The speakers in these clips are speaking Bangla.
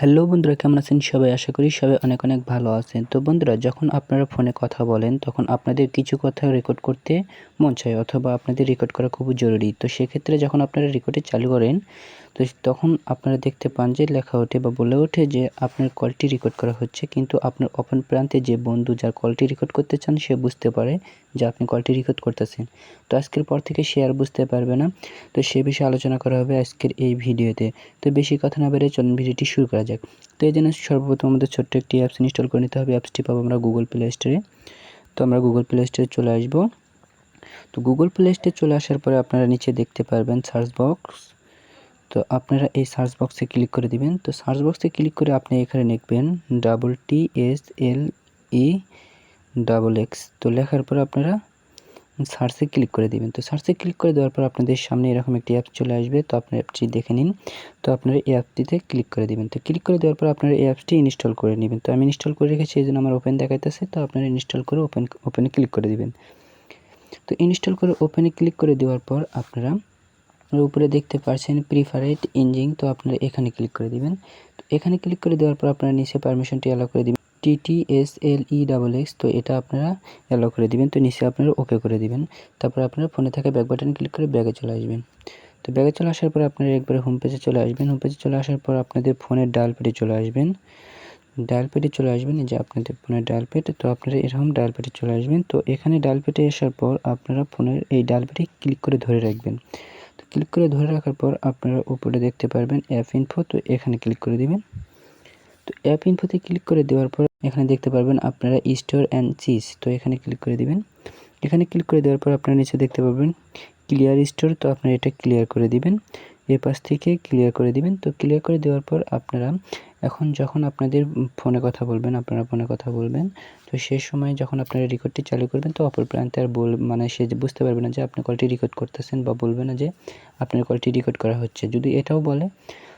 হ্যালো বন্ধুরা, কেমন আছেন সবাই? আশা করি সবাই অনেক অনেক ভালো আছেন। তো বন্ধুরা, যখন আপনারা ফোনে কথা বলেন তখন আপনাদের কিছু কথা রেকর্ড করতে মন চায় অথবা আপনাদের রেকর্ড করা খুবই জরুরি। তো সেক্ষেত্রে যখন আপনারা রেকর্ডে চালু করেন তো তখন আপনারা দেখতে পান যে লেখা ওঠে বা বলে ওঠে যে আপনার কলটি রেকর্ড করা হচ্ছে, কিন্তু আপনার অপর প্রান্তে যে বন্ধু যার কলটি রেকর্ড করতে চান সে বুঝতে পারে যে আপনি কলটি রেকর্ড করতেছেন। তো আজকের পর থেকে সে আর বুঝতে পারবে না। তো সে বিষয়ে আলোচনা করা হবে আজকের এই ভিডিওতে। তো বেশি কথা না বেরিয়ে চলুন ভিডিওটি শুরু করা যাক। তো এই জন্য সর্বপ্রথম আমাদের ছোট্ট একটি অ্যাপস ইনস্টল করে নিতে হবে। অ্যাপসটি পাবো আমরা গুগল প্লে স্টোরে। তো আমরা গুগল প্লে স্টোরে চলে আসব। তো গুগল প্লে স্টোরে চলে আসার পরে আপনারা নিচে দেখতে পারবেন সার্চ বক্স। তো আপনারা এই সার্চ বক্সে ক্লিক করে দিবেন। তো সার্চ বক্সে ক্লিক করে আপনি এখানে লিখবেন TSLEXX। তো লেখার পর আপনারা সার্চে ক্লিক করে দিবেন। তো সার্চে ক্লিক করে দেওয়ার পর আপনাদের সামনে এরকম একটি অ্যাপ চলে আসবে। তো আপনার অ্যাপটি দেখে নিন। তো আপনারা এই অ্যাপটিতে ক্লিক করে দিবেন। তো ক্লিক করে দেওয়ার পর আপনারা এই অ্যাপসটি ইনস্টল করে নেবেন। তো আমি ইনস্টল করে রেখেছি, এই জন্য আমার ওপেন দেখাইতেছে। তো আপনারা ইনস্টল করে ওপেনে ক্লিক করে দিবেন। তো ইনস্টল করে ওপেনে ক্লিক করে দেওয়ার পর আপনারা উপরে দেখতে পাচ্ছেন প্রিফারেড ইঞ্জিন। তো আপনারা এখানে ক্লিক করে দিবেন। তো এখানে ক্লিক করে দেওয়ার পর আপনারা নিচে পারমিশনটি অ্যালাউ করে দিবেন TTSLEXX। তো এটা আপনারা অ্যালাউ করে দিবেন। তো নিচে আপনারা ওকে করে দিবেন। তারপর আপনারা ফোনে থাকা ব্যাক বাটনে ক্লিক করে ব্যাগে চলে আসবেন। তো ব্যাগে চলে আসার পর আপনারা একবারে হোম পেজে চলে আসবেন। হোম পেজে চলে আসার পর আপনাদের ফোনের ডায়াল প্যাডে চলে আসবেন। ডায়াল প্যাডে চলে আসবেন, এই যে আপনাদের ফোনের ডায়াল প্যাড। তো আপনারা এরকম ডায়াল প্যাডে চলে আসবেন। তো এখানে ডায়াল প্যাডে আসার পর আপনারা ফোনের এই ডায়াল প্যাডে ক্লিক করে ধরে রাখবেন। তো ক্লিক করে ধরে রাখার পর আপনারা উপরে দেখতে পারবেন অ্যাপ ইনফো। তো এখানে ক্লিক করে দিবেন। তো অ্যাপ ইনফোতে ক্লিক করে দেওয়ার পর এখানে দেখতে পারবেন আপনারা স্টোর অ্যান্ড চিজ। তো এখানে ক্লিক করে দিবেন। এখানে ক্লিক করে দেওয়ার পর আপনারা নিচে দেখতে পাবেন ক্লিয়ার স্টোর। তো আপনারা এটা ক্লিয়ার করে দিবেন, এই পাশ থেকে ক্লিয়ার করে দিবেন। তো ক্লিয়ার করে দেওয়ার পর আপনারা এখন যখন আপনাদের ফোনে কথা বলবেন, আপনারা ফোনে কথা বলবেন, তো সেই সময় যখন আপনারা রেকর্ডটি চালু করবেন তো অপর প্রান্তে আর মানে সে বুঝতে পারবে না যে আপনি কলটি রেকর্ড করতেছেন, বা বলবে না যে আপনার কলটি রেকর্ড করা হচ্ছে। যদি এটাও বলে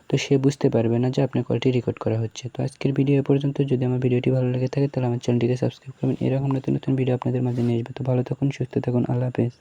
তো সে বুঝতে পারবে না যে আপনার কলটি রেকর্ড করা হচ্ছে। তো আজকের ভিডিও এ পর্যন্ত। যদি আমার ভিডিওটি ভালো লেগে থাকে তাহলে আমার চ্যানেলটিকে সাবস্ক্রাইব করবেন। এরকম নতুন নতুন ভিডিও আপনাদের মাঝে নিয়ে আসবে। তো ভালো থাকুন, সুস্থ থাকুন, আল্লাহ হাফেজ।